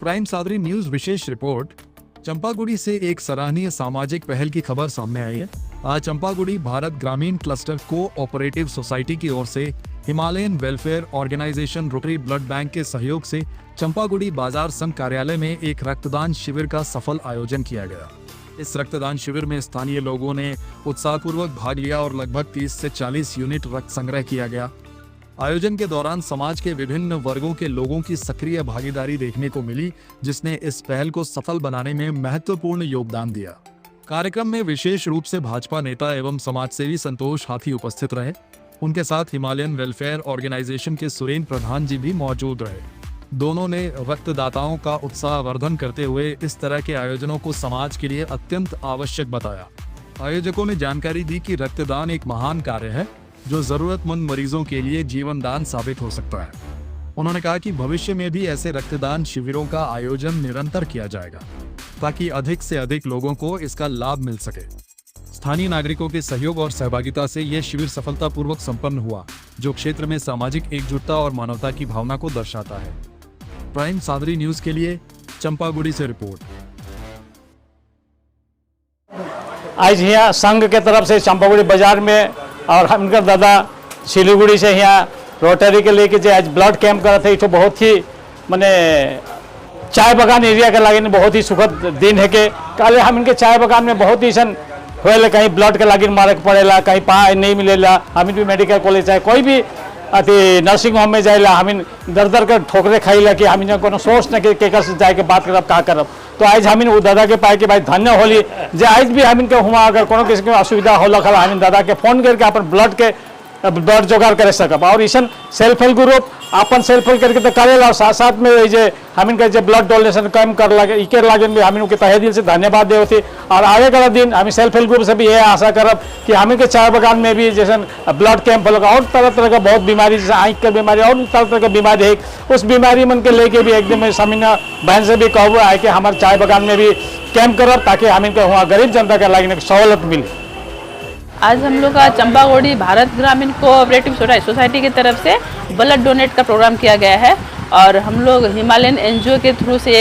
Prime Sadri news विशेष report. चंपागुड़ी से एक सराहनीय सामाजिक पहल की खबर सामने आई है। आज चंपागुड़ी भारत ग्रामीण क्लस्टर कोऑपरेटिव सोसाइटी की ओर से Himalayan welfare organisation Rotary blood bank के सहयोग से चंपागुड़ी बाजार संघ कार्यालय में एक रक्तदान शिविर का सफल आयोजन किया गया। इस रक्तदान शिविर में स्थानीय लोगों ने उत्साहपूर्वक भाग लिया और लगभग 30 से 40 यूनिट रक्त संग्रह किया गया। आयोजन के दौरान समाज के विभिन्न वर्गों के लोगों की सक्रिय भागीदारी देखने को मिली, जिसने इस पहल को सफल बनाने में महत्वपूर्ण योगदान दिया। कार्यक्रम में विशेष रूप से भाजपा नेता एवं समाजसेवी संतोष हाथी उपस्थित रहे। उनके साथ हिमालयन वेलफेयर ऑर्गेनाइजेशन के सुरेंद्र प्रधान जी भी मौजूद रहे। दोनों ने रक्तदाताओं का उत्साहवर्धन करते हुए इस तरह के आयोजनों को समाज के लिए अत्यंत आवश्यक बताया। आयोजकों ने जानकारी दी कि रक्तदान एक महान कार्य है जो जरूरतमंद मरीजों के लिए जीवन दान साबित हो सकता है। उन्होंने कहा कि भविष्य में भी ऐसे रक्तदान शिविरों का आयोजन निरंतर किया जाएगा ताकि अधिक से अधिक लोगों को इसका लाभ मिल सके। स्थानीय नागरिकों के सहयोग और सहभागिता से यह शिविर सफलतापूर्वक संपन्न हुआ, जो क्षेत्र में सामाजिक एकजुटता और मानवता की भावना को दर्शाता है। प्राइम सादरी न्यूज के लिए चंपागुड़ी से रिपोर्ट। आज यहाँ संघ के तरफ से चंपागुड़ी बाजार में और हमका दादा सिलीगुड़ी से यहाँ रोटरी के लेके जो आज ब्लड कैंप कर थे, तो बहुत ही मैंने चाय बागान एरिया के लागे बहुत ही सुखद दिन है के कल हम इनके चाय बागान में बहुत ही सन होएला, कहीं ब्लड के लागे मारे पड़ेला, कहीं पाए नहीं मिलेला। हम भी मेडिकल कॉलेज चाहे कोई भी अति नर्सिंग होम में जाएला, हम दर दर कर ठोकरे खाईला कि हम को सोच न केकर से जाके बात करब का करब। तो आज हम वो दादा के पाए के भाई धन्य होली जे आज भी हम इनके हुआ अगर कोनो किसी के असुविधा होला खला हम दादा के फोन करके अपन ब्लड जोगाड़ करे सकब। और इसन सेल्फ हेल्प ग्रुप अपन सेल्फ हेल्प करके तो करेला, साथ साथ में जे हम इनके जो ब्लड डोनेशन कैंप कर लगे इके लागे भी हम इनके तहे दिल से धन्यवाद दे होती। और आगे का दिन हम सेल्फ हेल्प ग्रुप से भी ये आशा करब कि हम इनके चाय बागान में भी जैसे ब्लड कैंप लगा और तरह तरह का बहुत बीमारी जैसे आँख की बीमारी और तरह तरह की बीमारी है, उस बीमारी मन के लेके भी एकदम समीना बहन से भी कहूँ आए कि हमारे चाय बागान में भी कैंप करब ताकि हम इनके वहाँ गरीब जनता के लागे सहूलत मिले। आज हम लोग का चंपागुड़ी भारत ग्रामीण कोऑपरेटिव सोसाइटी की तरफ से ब्लड डोनेट का प्रोग्राम किया गया है और हम लोग हिमालयन एनजीओ के थ्रू से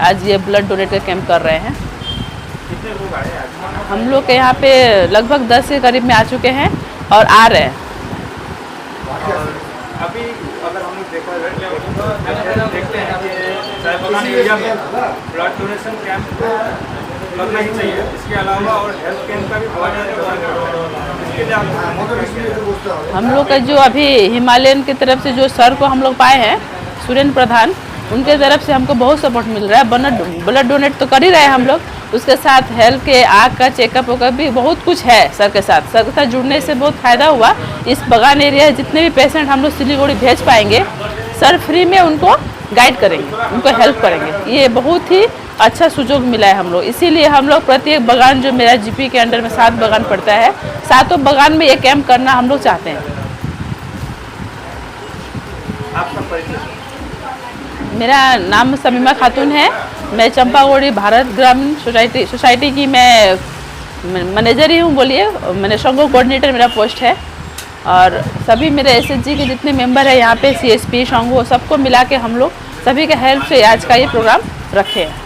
आज ये ब्लड डोनेट का कैंप कर रहे हैं। कितने लोग आए आज? हम लोग के यहाँ पे लगभग 10 के करीब में आ चुके हैं और आ रहे हैं। अभी अगर हम लोग देखते हैं कि चाय बागान एरिया में ब्लड डोनेशन कैंप लगना ही चाहिए, इसके अलावा और हेल्थ कैंप का भी बहुत ज़्यादा। हम लोग का जो अभी हिमालयन की तरफ से जो सर को हम लोग पाए हैं सुरेंद्र प्रधान, उनके तरफ से हमको बहुत सपोर्ट मिल रहा है। ब्लड डोनेट तो कर ही रहे हैं हम लोग, उसके साथ हेल्थ के आँख का चेकअप का भी बहुत कुछ है। सर के साथ जुड़ने से बहुत फ़ायदा हुआ। इस बागान एरिया जितने भी पेशेंट हम लोग सिलीगुड़ी भेज पाएंगे, सर फ्री में उनको गाइड करेंगे, उनको हेल्प करेंगे। ये बहुत ही अच्छा सुযোग मिला है हम लोग, इसीलिए हम लोग प्रत्येक बागान जो मेरा जीपी के अंडर में 7 बागान पड़ता है, 7 बागान में ये कैंप करना हम लोग चाहते हैं। आपका परिचय? मेरा नाम समीमा खातून है। मैं चंपागुड़ी भारत ग्रामीण सोसाइटी की मैं मैनेजर ही हूँ, बोलिए। मैंने संघ कोऑर्डिनेटर मेरा पोस्ट है और सभी मेरे एसएचजी के जितने मेंबर है यहाँ पे, सीएसपी संघ सबको मिला के हम लोग सभी के हेल्प से आज का ये प्रोग्राम रखे हैं।